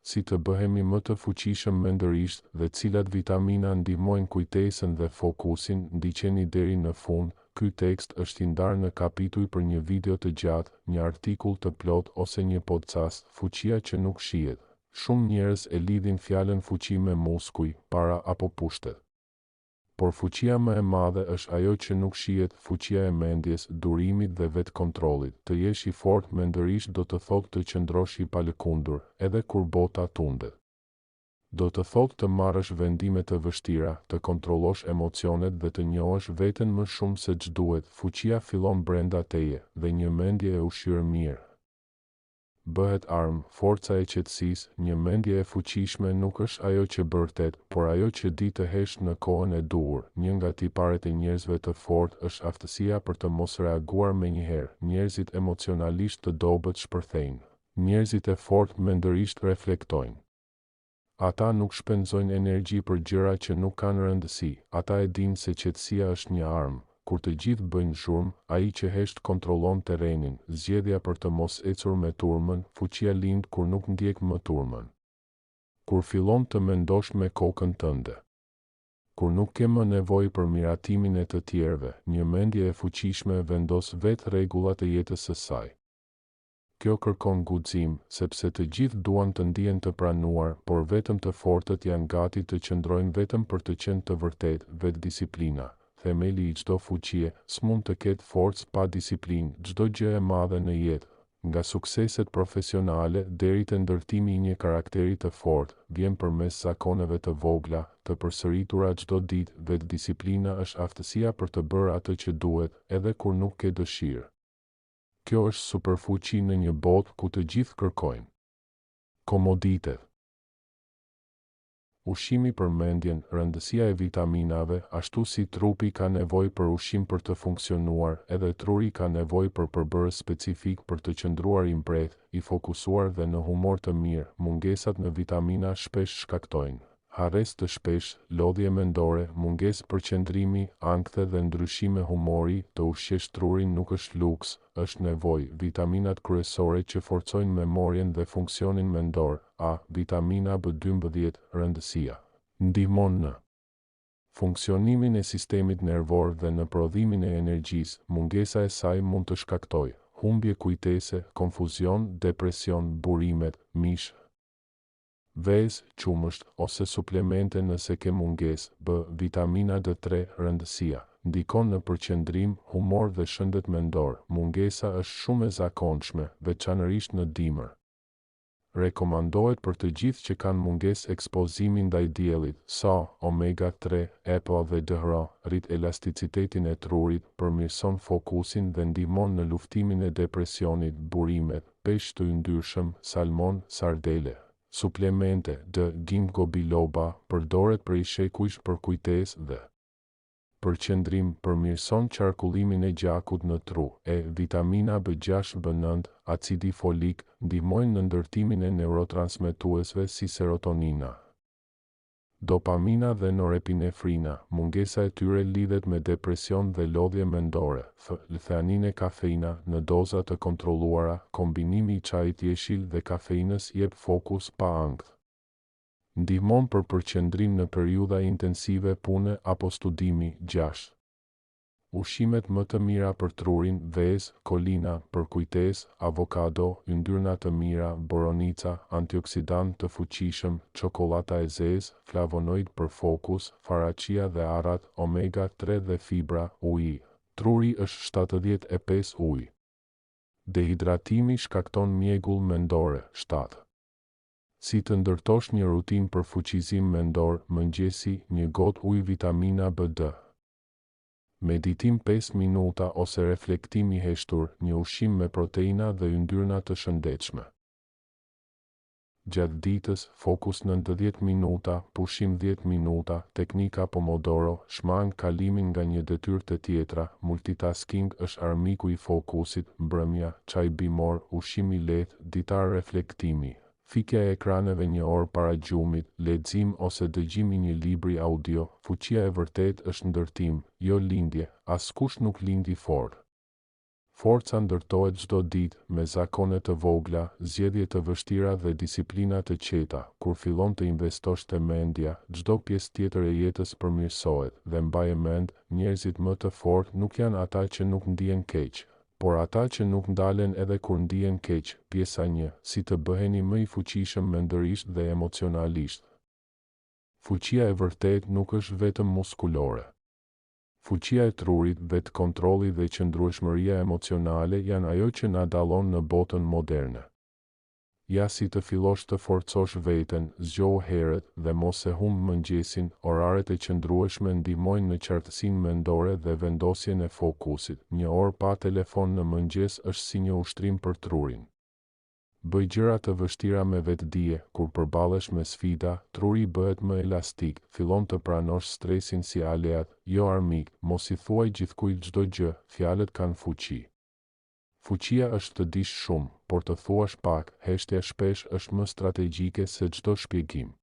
si të bëhemi më të fuqishëm mendërisht dhe cilat vitamina ndihmojnë kujtesën dhe fokusin, ndiqeni deri në fund. Ky tekst është i ndarë në kapituj për një video të gjatë, një artikull të plot ose një podcast, fuqia që nuk shihet. Shumë njerëz e lidhin fjalën fuqi me muskuj, para apo pushtet. Por fuqia më e madhe është ajo që nuk shihet, fuqia e mendjes, durimit dhe vetkontrollit. Të jesh i fortë mendërisht do të thotë të qëndrosh i palëkundur, edhe kur bota tundet. Do të thotë të marrësh vendime të vështira, të kontrollosh emocionet dhe të njohësh veten më shumë se ç'duhet. Fuqia fillon brenda teje, dhe një mendje e ushqyer mirë bëhet armë, forca e qetësisë. Një mendje e fuqishme nuk është ajo që bërtet, por ajo që di të hesht në kohën e duhur. Një nga tiparet e njerëzve të fortë është aftësia për të mos reaguar menjëherë. Njerëzit emocionalisht të dobët shpërthejnë. Njerëzit e fortë mendërisht reflektojnë. Ata nuk shpenzojnë energji për gjëra që nuk kanë rëndësi. Ata e dinë se qetësia është një armë. Kur të gjithë bëjnë zhurmë, ai që hesht kontrollon terrenin. Zgjedhja për të mos ecur me turmën, fuqia lind kur nuk ndjek më turmën. Kur fillon të mendosh me kokën tënde. Kur nuk ke më nevojë për miratimin e të tjerëve, një mendje e fuqishme vendos vetë rregullat e jetës së saj. Kjo kërkon guxim, sepse të gjithë duan të ndihen të pranuar, por vetëm të fortët janë gati të qëndrojnë vetëm për të qenë të vërtetë. Vetdisiplina, themeli i çdo fuqie, s'mund të ketë forcë pa disiplinë. Çdo gjë e madhe në jetë, nga sukseset profesionale deri te ndërtimi i një karakteri të fortë, vjen përmes zakoneve të vogla, të përsëritura çdo ditë. Vetdisiplina është aftësia për të bërë atë që duhet, edhe kur nuk ke dëshirë. Kjo është superfuqi në një botë ku të gjithë kërkojnë komoditet. Ushqimi për mendjen, rëndësia e vitaminave, ashtu si trupi ka nevojë për ushqim për të funksionuar, edhe truri ka nevojë për përbërës specifik për të qëndruar i mbret, i fokusuar dhe në humor të mirë. Mungesat në vitamina shpesh shkaktojnë harres të shpesh, lodhje mendore, mungesë përqendrimi, ankthe dhe ndryshime humori. Të ushqesh trurin nuk është luks, është nevojë. Vitaminat kryesore që forcojnë memorien dhe funksionin mendor. A. Vitamina B12. Rëndësia. Ndihmon në funksionimin e sistemit nervor dhe në prodhimin e energjisë. Mungesa e saj mund të shkaktojë humbje kujtese, konfuzion, depresion, burimet, mish, vezë, qumësht ose suplemente nëse ke mungesë. B. Vitamina D3. Rëndësia. Ndikon në përqendrim, humor dhe shëndet mendor. Mungesa është shumë e zakonshme, veçanërisht në dimër. Rekomandohet për të gjithë që kanë mungesë ekspozimi ndaj diellit. Sa omega 3, EPA dhe DHA, rrit elasticitetin e trurit, përmirëson fokusin dhe ndihmon në luftimin e depresionit. Burimet, peshq të yndyrshëm, salmon, sardele. Suplemente, ginkgo biloba, përdoret prej shekujsh për kujtesë dhe përqendrim, përmirëson qarkullimin e gjakut në tru. E. Vitamina B6, B9, acidi folik, ndihmojnë në ndërtimin e neurotransmetuesve si serotonina, dopamina dhe norepinefrina. Mungesa e tyre lidhet me depresion dhe lodhje mendore. F. L-theanine, kafeina, në doza të kontrolluara, kombinimi i çajit jeshil dhe kafeinës jep fokus pa ankth. Ndihmon për përqendrim në periudha intensive pune apo studimi. 6. Ushqimet më të mira për trurin: vezë, kolina për kujtesë, avokado, yndyrna të mira, boronica, antioksidant të fuqishëm, çokolata e zezë, flavonoid për fokus, faraqia dhe arrat, omega 3 dhe fibra. Uji. Truri është 75% ujë. Dehidratimi shkakton mjegull mendore. 7. Si të ndërtosh një rutinë për fuqizim mendor: mëngjesi, një gotë ujë, vitamina BD. Meditim 5 minuta ose reflektim i heshtur, një ushqim me proteina dhe yndyrna të shëndetshme. Gjatë ditës, fokus 90 minuta, pushim 10 minuta, teknika Pomodoro, shmang kalimin nga një detyrë te tjetra. Multitasking është armiku i fokusit. Mbrëmja, çaj bimor, ushqim i lehtë, ditar reflektimi. Fikja e ekraneve një orë para gjumit, lexim ose dëgjimi një libri audio. Fuqia e vërtet është ndërtim, jo lindje. Askush nuk lindi fort. Forca ndërtohet çdo ditë me zakone të vogla, zgjedhje të vështira dhe disiplina të qeta. Kur fillon të investosh te mendja, çdo pjesë tjetër e jetës përmirësohet. Dhe mbaje mend, njerëzit më të fortë nuk janë ata që nuk ndihen keq, por ata që nuk ndalen edhe kur ndihen keq. Pjesa 1: si të bëheni më i fuqishëm mendërisht dhe emocionalisht. Fuqia e vërtet nuk është vetëm muskulore. Fuqia e trurit, vetkontrolli dhe qëndrueshmëria emocionale janë ajo që na dallon në botën moderne. Ja si të fillosh të forcosh veten, zgjohu herët dhe mos e humb mëngjesin. Oraret e qëndrueshme ndihmojnë në qartësinë mendore dhe vendosjen e fokusit. 1 orë pa telefon në mëngjes është si një ushtrim për trurin. Bëj gjëra të vështira me vetdije. Kur përballesh me sfida, truri bëhet më elastik. Fillon të pranosh stresin si aleat, jo armik. Mos i thuaj gjithkujt çdo gjë, fjalët kanë fuqi. Fuqia është të dish shumë, por të thuash pak. Heshtja shpesh është më strategjike se çdo shpjegim.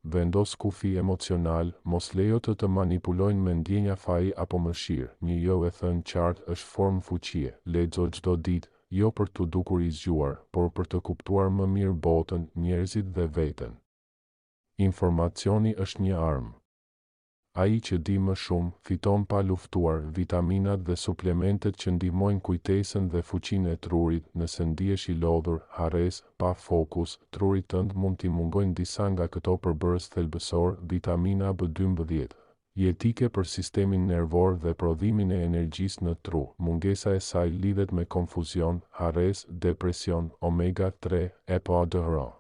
Vendos kufi emocional, mos lejo të manipulojnë me ndjenja faji apo mëshirë. Një jo e thënë qartë është formë fuqie. Lexo çdo ditë, jo për të dukur i zgjuar, por për të kuptuar më mirë botën, njerëzit dhe veten. Informacioni është një armë. Ai që di më shumë, fiton pa luftuar. Vitaminat dhe suplementet që ndihmojnë kujtesën dhe fuqinë e trurit. Nëse ndihesh i lodhur, harres, pa fokus, trurit tënd mund t'i mungojnë disa nga këto përbërës thelbësor. Vitamina B12, jetike për sistemin nervor dhe prodhimin e energjisë në tru. Mungesa e saj lidhet me konfuzion, harres, depresion. Omega 3, EPA.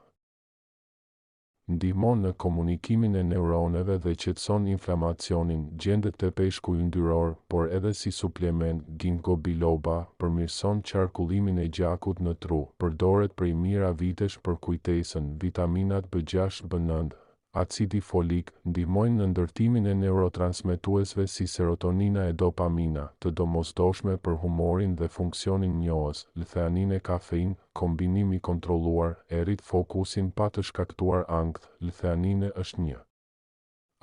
Ndihmon në komunikimin e neuroneve dhe qetëson inflamacionin. Gjendet te peshku yndyror, por edhe si suplement. Ginkgo biloba përmirëson qarkullimin e gjakut në tru. Përdoret prej mijëra vitesh për kujtesën. Vitaminat B6, B9, acidi folik ndihmojnë në ndërtimin e neurotransmetuesve si serotonina e dopamina, të domosdoshme për humorin dhe funksionin njohës. L-theanine kafein, kombinimi kontrolluar, e rrit fokusin pa të shkaktuar ankth. L-theanine është një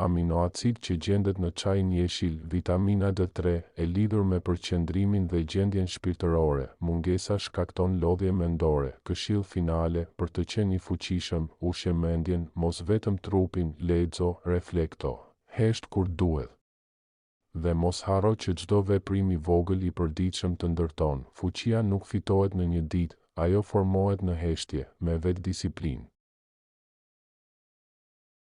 aminoacid që gjendet në çajin jeshil. Vitamina D3 e lidhur me përqendrimin dhe gjendjen shpirtërore. Mungesa shkakton lodhje mendore. Këshill finale: për të qenë i fuqishëm, ushqe mendjen, mos vetëm trupin. Lexo, reflekto, hesht kur duhet. Dhe mos harro që çdo veprim i vogël i përditshëm të ndërton. Fuqia nuk fitohet në një ditë, ajo formohet në heshtje, me vetdisiplinë.